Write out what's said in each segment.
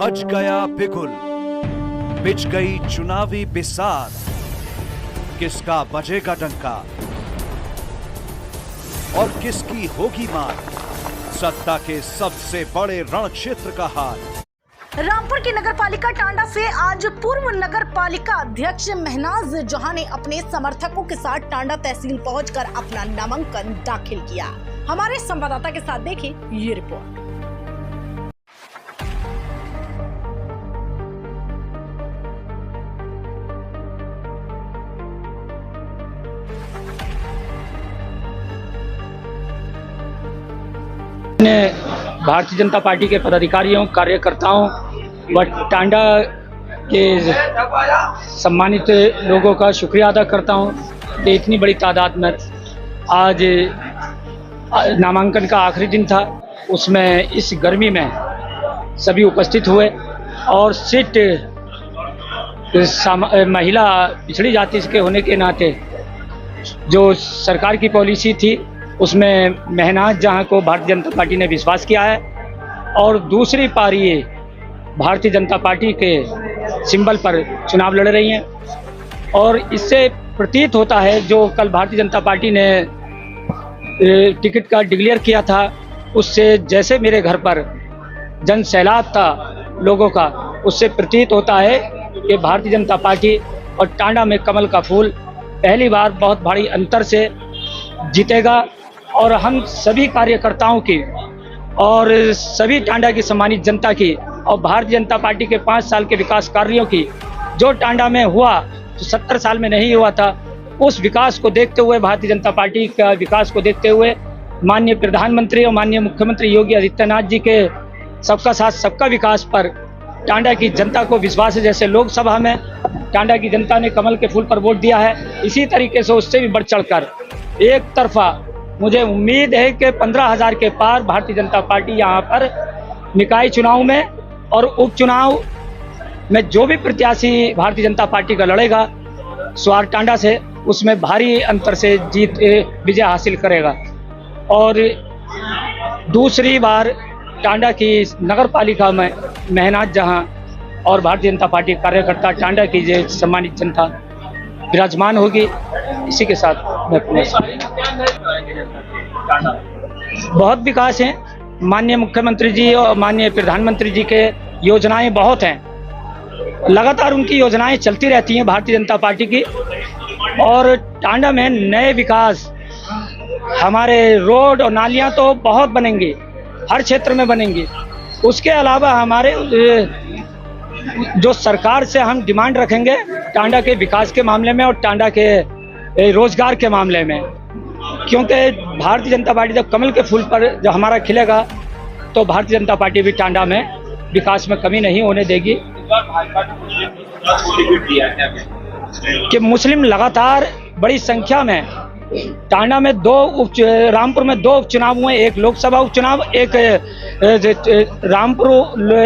बज गया बिगुल, बिछ गई चुनावी बिसात, किसका बजेगा डंका और किसकी होगी मार, सत्ता के सबसे बड़े रण क्षेत्र का हाल। रामपुर की नगरपालिका टांडा से आज पूर्व नगरपालिका अध्यक्ष महनाज जहां ने अपने समर्थकों के साथ टांडा तहसील पहुंचकर अपना नामांकन दाखिल किया। हमारे संवाददाता के साथ देखिए ये रिपोर्ट। भारतीय जनता पार्टी के पदाधिकारियों, कार्यकर्ताओं व टांडा के सम्मानित लोगों का शुक्रिया अदा करता हूं कि इतनी बड़ी तादाद में आज नामांकन का आखिरी दिन था, उसमें इस गर्मी में सभी उपस्थित हुए और सीट महिला पिछड़ी जाति के होने के नाते जो सरकार की पॉलिसी थी उसमें महनाज जहां को भारतीय जनता पार्टी ने विश्वास किया है और दूसरी पारी भारतीय जनता पार्टी के सिंबल पर चुनाव लड़ रही हैं। और इससे प्रतीत होता है जो कल भारतीय जनता पार्टी ने टिकट का डिक्लेयर किया था, उससे जैसे मेरे घर पर जन सैलाब था लोगों का, उससे प्रतीत होता है कि भारतीय जनता पार्टी और टांडा में कमल का फूल पहली बार बहुत भारी अंतर से जीतेगा। और हम सभी कार्यकर्ताओं की और सभी टांडा की सम्मानित जनता की और भारतीय जनता पार्टी के 5 साल के विकास कार्यों की जो टांडा में हुआ जो 70 साल में नहीं हुआ था, उस विकास को देखते हुए, भारतीय जनता पार्टी का विकास को देखते हुए माननीय प्रधानमंत्री और माननीय मुख्यमंत्री योगी आदित्यनाथ जी के सबका साथ सबका विकास पर टांडा की जनता को विश्वास है। जैसे लोकसभा में टांडा की जनता ने कमल के फूल पर वोट दिया है, इसी तरीके से उससे भी बढ़ चढ़कर एक तरफा मुझे उम्मीद है कि 15,000 के पार भारतीय जनता पार्टी यहाँ पर निकाय चुनाव में और उपचुनाव में जो भी प्रत्याशी भारतीय जनता पार्टी का लड़ेगा स्वार टांडा से, उसमें भारी अंतर से विजय हासिल करेगा। और दूसरी बार टांडा की नगरपालिका में महनाज जहां और भारतीय जनता पार्टी कार्यकर्ता टांडा की जो सम्मानित जनता विराजमान होगी। इसी के साथ मैं बहुत विकास है, माननीय मुख्यमंत्री जी और माननीय प्रधानमंत्री जी के योजनाएं बहुत हैं, लगातार उनकी योजनाएं चलती रहती हैं भारतीय जनता पार्टी की। और टांडा में नए विकास, हमारे रोड और नालियां तो बहुत बनेंगी, हर क्षेत्र में बनेंगी। उसके अलावा हमारे जो सरकार से हम डिमांड रखेंगे टांडा के विकास के मामले में और टांडा के रोजगार के मामले में, क्योंकि भारतीय जनता पार्टी जब कमल के फूल पर जब हमारा खिलेगा तो भारतीय जनता पार्टी भी टांडा में विकास में कमी नहीं होने देगी। कि मुस्लिम लगातार बड़ी संख्या में टांडा में रामपुर में 2 उपचुनाव हुए, एक लोकसभा उपचुनाव, एक रामपुर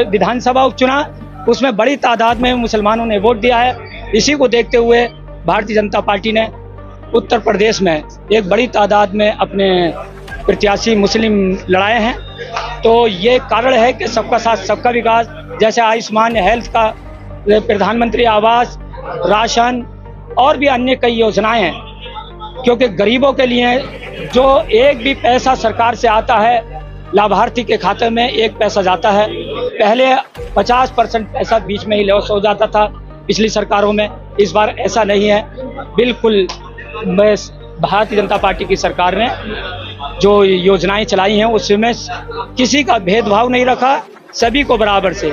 विधानसभा उपचुनाव, उसमें बड़ी तादाद में मुसलमानों ने वोट दिया है। इसी को देखते हुए भारतीय जनता पार्टी ने उत्तर प्रदेश में एक बड़ी तादाद में अपने प्रत्याशी मुस्लिम लड़ाए हैं। तो ये कारण है कि सबका साथ सबका विकास, जैसे आयुष्मान हेल्थ का, प्रधानमंत्री आवास, राशन और भी अन्य कई योजनाएं हैं, क्योंकि गरीबों के लिए जो एक भी पैसा सरकार से आता है लाभार्थी के खाते में 1 पैसा जाता है। पहले 50% पैसा बीच में ही लॉस हो जाता था पिछली सरकारों में, इस बार ऐसा नहीं है। बिल्कुल भारतीय जनता पार्टी की सरकार ने जो योजनाएं चलाई हैं उसमें किसी का भेदभाव नहीं रखा, सभी को बराबर से।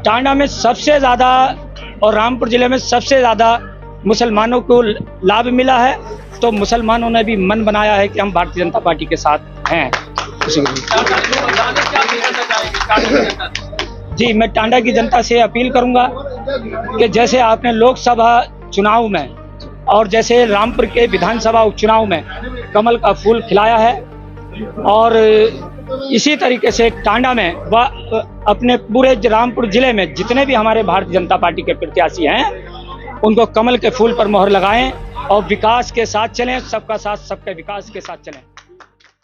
टांडा में सबसे ज़्यादा और रामपुर जिले में सबसे ज़्यादा मुसलमानों को लाभ मिला है, तो मुसलमानों ने भी मन बनाया है कि हम भारतीय जनता पार्टी के साथ हैं। जी, मैं टांडा की जनता से अपील करूंगा कि जैसे आपने लोकसभा चुनाव में और जैसे रामपुर के विधानसभा उपचुनाव में कमल का फूल खिलाया है, और इसी तरीके से टांडा में व अपने पूरे रामपुर जिले में जितने भी हमारे भारतीय जनता पार्टी के प्रत्याशी हैं उनको कमल के फूल पर मोहर लगाएं और विकास के साथ चलें, सबका साथ सबके विकास के साथ चलें।